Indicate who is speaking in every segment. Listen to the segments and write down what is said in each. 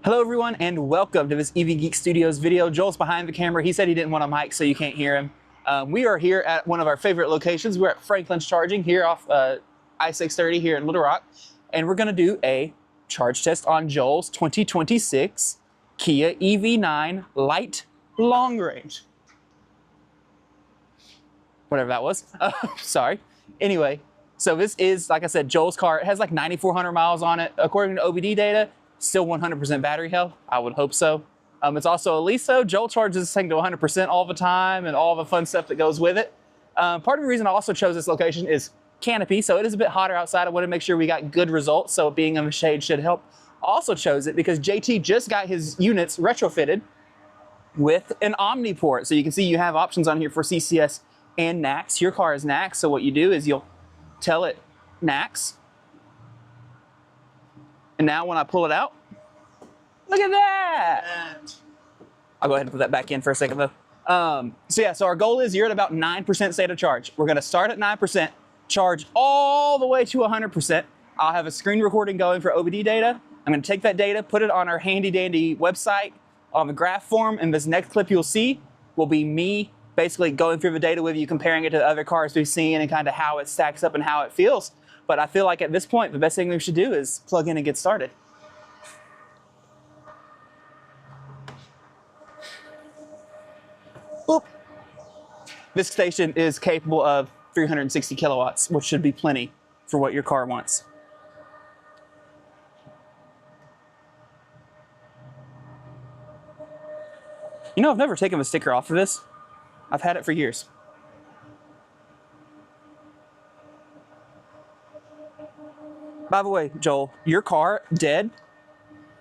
Speaker 1: Hello everyone and welcome to this EV Geek Studios video. Joel's behind the camera. He said he didn't want a mic so you can't hear him. We are here at one of our favorite locations. We're at Franklin's Charging here off I-630 here in Little Rock. And we're gonna do a charge test on Joel's 2026 Kia EV9 Light Long Range. Whatever that was, sorry. Anyway, so this is, like I said, Joel's car. It has like 9,400 miles on it. According to OBD data, still 100% battery health. I would hope so. It's also a lease, so Joel charges this thing to 100% all the time and all the fun stuff that goes with it. Part of the reason I also chose this location is canopy, so it is a bit hotter outside. I want to make sure we got good results, so being in the shade should help. I also chose it because JT just got his units retrofitted with an Omni port. So you can see you have options on here for CCS and NACS. Your car is NACS, so what you do is you'll tell it NACS. And now when I pull it out, look at that. I'll go ahead and put that back in for a second though. So our goal is you're at about 9% state of charge. We're gonna start at 9%, charge all the way to 100%. I'll have a screen recording going for OBD data. I'm gonna take that data, put it on our handy dandy website on the graph form, and this next clip you'll see will be me basically going through the data with you, comparing it to the other cars we've seen and kind of how it stacks up and how it feels. But I feel like at this point, the best thing we should do is plug in and get started. Boop. This station is capable of 360 kilowatts, which should be plenty for what your car wants. You know, I've never taken the sticker off of this. I've had it for years. By the way, Joel, your car, dead,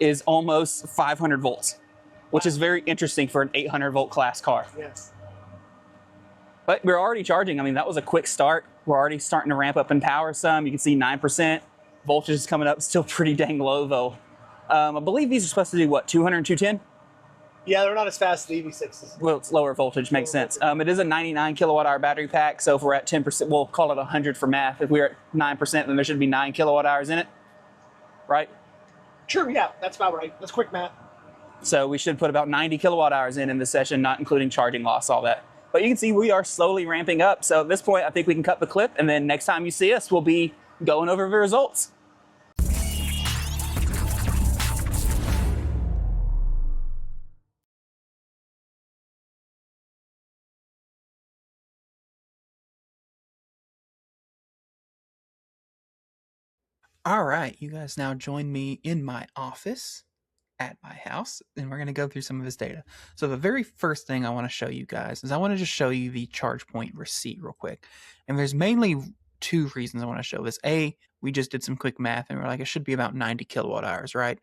Speaker 1: is almost 500 volts, which is very interesting for an 800 volt class car.
Speaker 2: Yes.
Speaker 1: But we're already charging. I mean, that was a quick start. We're already starting to ramp up in power some. You can see 9%. Voltage is coming up, still pretty dang low though. I believe these are supposed to do what, 200 and 210?
Speaker 2: Yeah, they're not as fast as the EV6s.
Speaker 1: Well, it's lower voltage, makes sense. It is a 99 kilowatt hour battery pack, so if we're at 10%, we'll call it 100 for math. If we're at 9%, then there should be 9 kilowatt hours in it, right?
Speaker 2: Sure, yeah, that's about right. That's quick math.
Speaker 1: So we should put about 90 kilowatt hours in this session, not including charging loss, all that. But you can see we are slowly ramping up. So at this point, I think we can cut the clip, and then next time you see us, we'll be going over the results. All right, you guys now join me in my office at my house, and we're going to go through some of this data. So the very first thing I want to show you guys is I want to just show you the charge point receipt real quick. And there's mainly two reasons I want to show this. A, we just did some quick math and we're like, it should be about 90 kilowatt hours, right?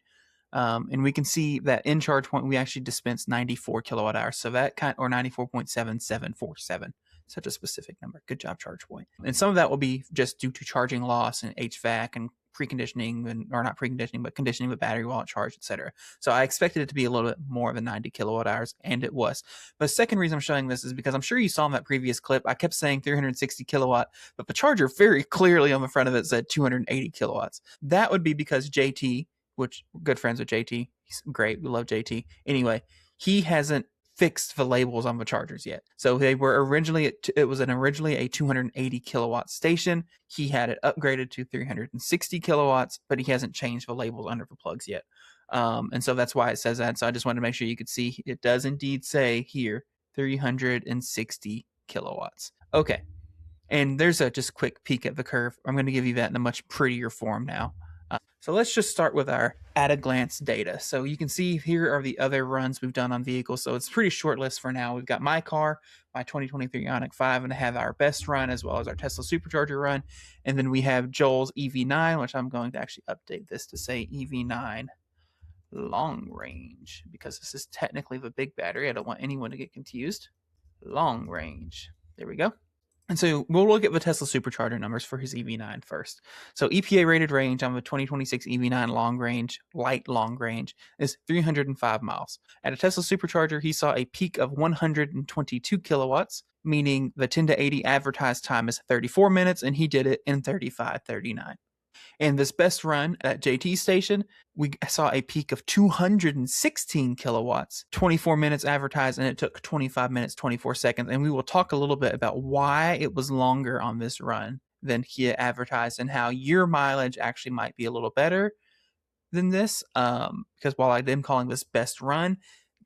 Speaker 1: And we can see that in charge point, we actually dispense 94 kilowatt hours. So that or 94.7747. Such a specific number. Good job, charge point. And some of that will be just due to charging loss and HVAC and preconditioning, or not preconditioning, but conditioning the battery while it charged, etc. So I expected it to be a little bit more than 90 kilowatt hours, and it was. But the second reason I'm showing this is because I'm sure you saw in that previous clip, I kept saying 360 kilowatt, but the charger very clearly on the front of it said 280 kilowatts. That would be because JT, which we're good friends with JT, he's great, we love JT. Anyway, he hasn't fixed the labels on the chargers yet. So they were originally, it was originally a 280 kilowatt station. He had it upgraded to 360 kilowatts, but he hasn't changed the labels under the plugs yet. And so that's why it says that. So I just wanted to make sure you could see it does indeed say here 360 kilowatts. Okay. And there's a just quick peek at the curve. I'm going to give you that in a much prettier form now. So let's just start with our at-a-glance data. So you can see here are the other runs we've done on vehicles. So it's a pretty short list for now. We've got my car, my 2023 Ioniq 5, and I have our best run as well as our Tesla Supercharger run. And then we have Joel's EV9, which I'm going to actually update this to say EV9 long range, because this is technically the big battery. I don't want anyone to get confused. Long range. There we go. And so we'll look at the Tesla Supercharger numbers for his EV9 first. So EPA rated range on the 2026 EV9 long range, light long range, is 305 miles. At a Tesla Supercharger, he saw a peak of 122 kilowatts, meaning the 10 to 80 advertised time is 34 minutes, and he did it in 35:39. And this best run at JT station, we saw a peak of 216 kilowatts, 24 minutes advertised, and it took 25 minutes, 24 seconds. And we will talk a little bit about why it was longer on this run than Kia advertised and how your mileage actually might be a little better than this. Because while I am calling this best run,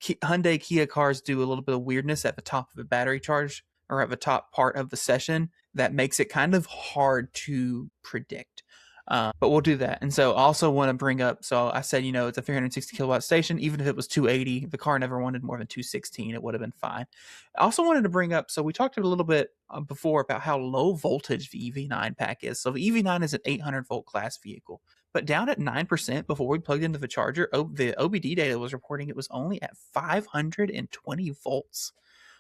Speaker 1: Hyundai Kia cars do a little bit of weirdness at the top of the battery charge or at the top part of the session that makes it kind of hard to predict. But we'll do that. And so I also want to bring up, so I said, it's a 360 kilowatt station. Even if it was 280, the car never wanted more than 216. It would have been fine. I also wanted to bring up, so we talked a little bit before about how low voltage the EV9 pack is. So the EV9 is an 800 volt class vehicle. But down at 9% before we plugged into the charger, the OBD data was reporting it was only at 520 volts,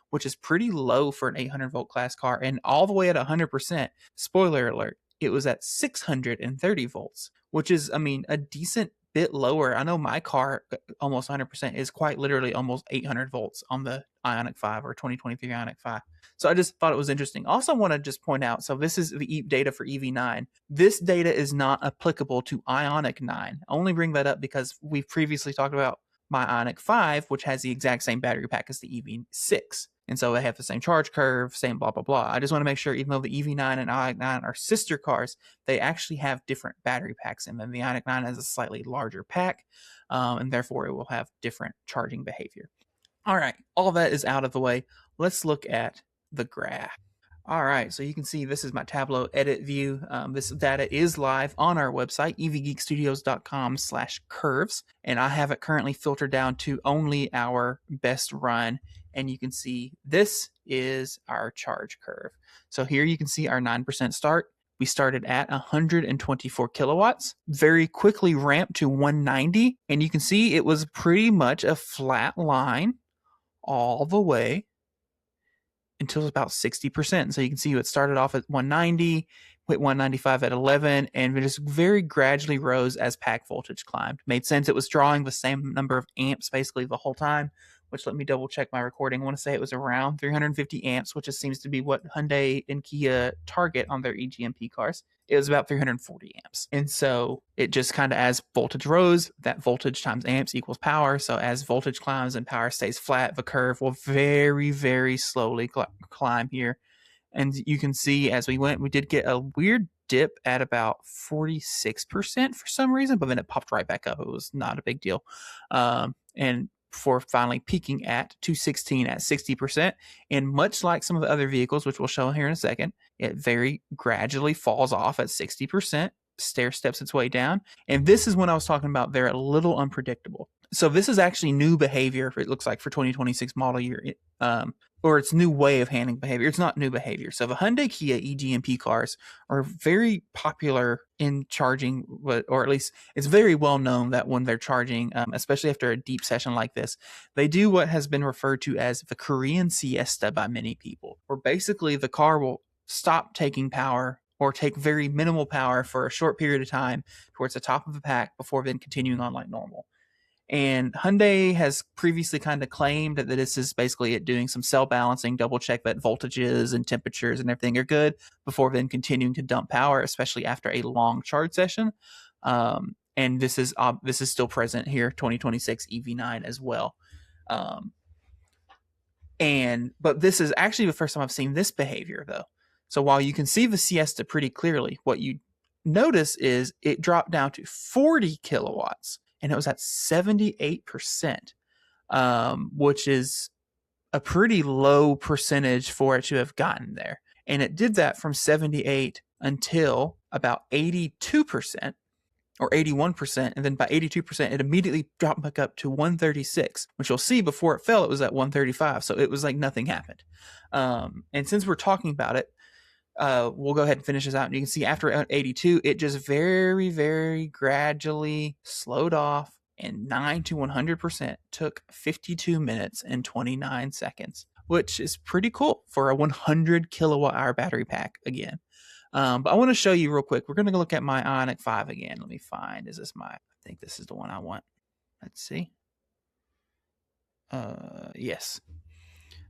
Speaker 1: which is pretty low for an 800 volt class car. And all the way at 100%, spoiler alert, it was at 630 volts, which is, a decent bit lower. I know my car, almost 100%, is quite literally almost 800 volts on the Ioniq 5 or 2023 Ioniq 5. So I just thought it was interesting. Also want to just point out, so this is the data for EV9. This data is not applicable to Ioniq 9. I only bring that up because we've previously talked about my Ioniq 5, which has the exact same battery pack as the EV6. And so they have the same charge curve, same blah, blah, blah. I just want to make sure, even though the EV9 and Ioniq 9 are sister cars, they actually have different battery packs in them. The Ioniq 9 has a slightly larger pack, and therefore it will have different charging behavior. All right, all that is out of the way. Let's look at the graph. All right, so you can see this is my Tableau edit view. This data is live on our website, evgeekstudios.com/curves, and I have it currently filtered down to only our best run. And you can see this is our charge curve. So here you can see our 9% start. We started at 124 kilowatts, very quickly ramped to 190. And you can see it was pretty much a flat line all the way until about 60%. So you can see it started off at 190, hit 195 at 11, and it just very gradually rose as pack voltage climbed. Made sense. It was drawing the same number of amps basically the whole time, which let me double check my recording. I want to say it was around 350 amps, which just seems to be what Hyundai and Kia target on their EGMP cars. It was about 340 amps. And so it just kind of, as voltage rose, that voltage times amps equals power. So as voltage climbs and power stays flat, the curve will very, very slowly climb here. And you can see as we went, we did get a weird dip at about 46% for some reason, but then it popped right back up. It was not a big deal. And before finally peaking at 216 at 60%. And much like some of the other vehicles, which we'll show here in a second, it very gradually falls off at 60%, stair steps its way down. And this is when I was talking about they're a little unpredictable. So this is actually new behavior, it looks like, for 2026 model year, or it's new way of handling behavior. It's not new behavior. So the Hyundai Kia eGMP cars are very popular in charging, or at least it's very well known that when they're charging, especially after a deep session like this, they do what has been referred to as the Korean siesta by many people, where basically the car will stop taking power or take very minimal power for a short period of time towards the top of the pack before then continuing on like normal. And Hyundai has previously kind of claimed that this is basically it doing some cell balancing, double check that voltages and temperatures and everything are good before then continuing to dump power, especially after a long charge session. And this is still present here, 2026 EV9 as well. But this is actually the first time I've seen this behavior, though. So while you can see the siesta pretty clearly, what you notice is it dropped down to 40 kilowatts. And it was at 78%, which is a pretty low percentage for it to have gotten there. And it did that from 78 until about 82% or 81%. And then by 82%, it immediately dropped back up to 136, which you'll see before it fell, it was at 135. So it was like nothing happened. And since we're talking about it, we'll go ahead and finish this out. And you can see after 82, it just very, very gradually slowed off, and 9 to 100% took 52 minutes and 29 seconds, which is pretty cool for a 100 kilowatt hour battery pack again. But I want to show you real quick. We're going to look at my Ioniq 5 again. Let me find, I think this is the one I want. Let's see. Yes.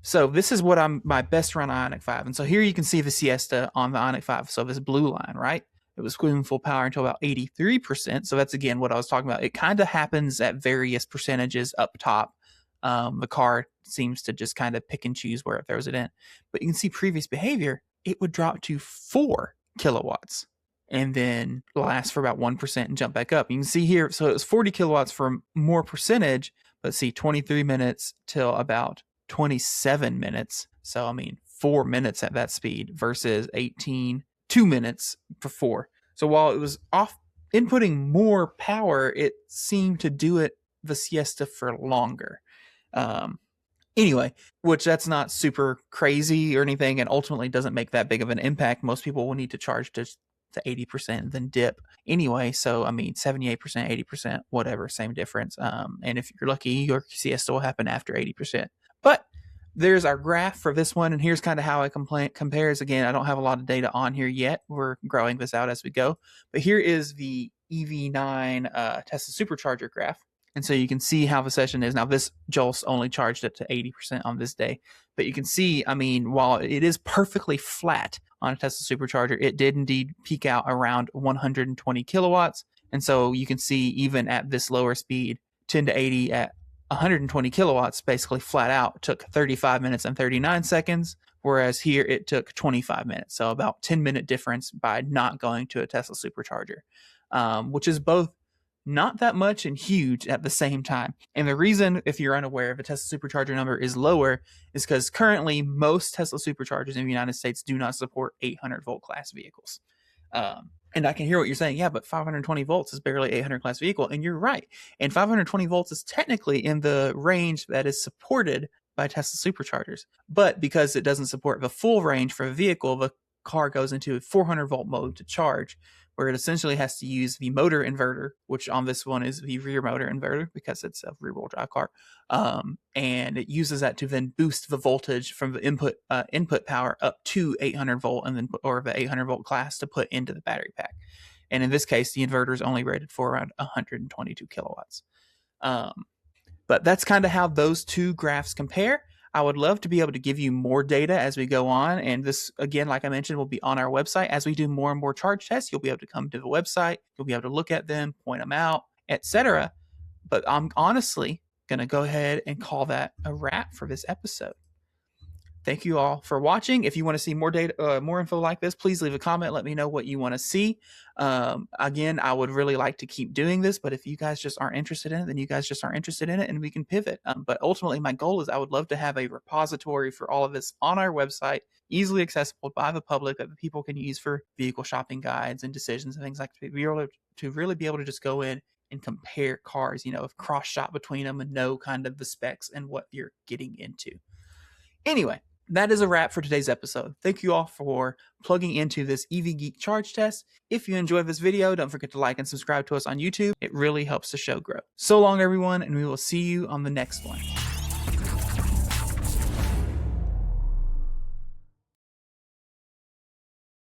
Speaker 1: So this is what my best run Ioniq 5. And so here you can see the siesta on the Ioniq 5. So this blue line, right? It was squeezing full power until about 83%. So that's again what I was talking about. It kind of happens at various percentages up top. The car seems to just kind of pick and choose where it throws it in. But you can see previous behavior, it would drop to 4 kilowatts and then last for about 1% and jump back up. You can see here, so it was 40 kilowatts for more percentage, but see 23 minutes till about 27 minutes. So, I mean, 4 minutes at that speed versus 2 minutes for 4. So while it was off inputting more power, it seemed to do it the Siesta for longer. Anyway, which that's not super crazy or anything, and ultimately doesn't make that big of an impact. Most people will need to charge to 80% and then dip anyway. So, I mean, 78%, 80%, whatever, same difference. And if you're lucky, your siesta will happen after 80%. But there's our graph for this one, and here's kind of how it compares. Again, I don't have a lot of data on here yet. We're growing this out as we go. But here is the EV9 Tesla Supercharger graph. And so you can see how the session is. Now, this Joel's only charged it to 80% on this day. But you can see, I mean, while it is perfectly flat on a Tesla Supercharger, it did indeed peak out around 120 kilowatts. And so you can see even at this lower speed, 10 to 80 at 120 kilowatts, basically flat out, took 35 minutes and 39 seconds. Whereas here it took 25 minutes. So about 10-minute difference by not going to a Tesla Supercharger, which is both not that much and huge at the same time. And the reason, if you're unaware, if a Tesla Supercharger number is lower is because currently most Tesla Superchargers in the United States do not support 800 volt class vehicles. And I can hear what you're saying. Yeah, but 520 volts is barely 800 class vehicle. And you're right. And 520 volts is technically in the range that is supported by Tesla Superchargers. But because it doesn't support the full range for a vehicle, the car goes into a 400 volt mode to charge, where it essentially has to use the motor inverter, which on this one is the rear motor inverter because it's a rear-wheel drive car. And it uses that to then boost the voltage from the input power up to 800 volt and then or the 800 volt class to put into the battery pack. And in this case, the inverter is only rated for around 122 kilowatts. But that's kind of how those two graphs compare. I would love to be able to give you more data as we go on. And this, again, like I mentioned, will be on our website. As we do more and more charge tests, you'll be able to come to the website. You'll be able to look at them, point them out, etc. But I'm honestly going to go ahead and call that a wrap for this episode. Thank you all for watching. If you want to see more data, more info like this, please leave a comment. Let me know what you want to see. Again, I would really like to keep doing this, but if you guys just aren't interested in it, then you guys just aren't interested in it and we can pivot. But ultimately, my goal is I would love to have a repository for all of this on our website, easily accessible by the public that the people can use for vehicle shopping guides and decisions and things like that. To really be able to just go in and compare cars, cross shop between them and know kind of the specs and what you're getting into. Anyway, that is a wrap for today's episode. Thank you all for plugging into this EV Geek charge test. If you enjoyed this video, don't forget to like and subscribe to us on YouTube. It really helps the show grow. So long, everyone, and we will see you on the next one.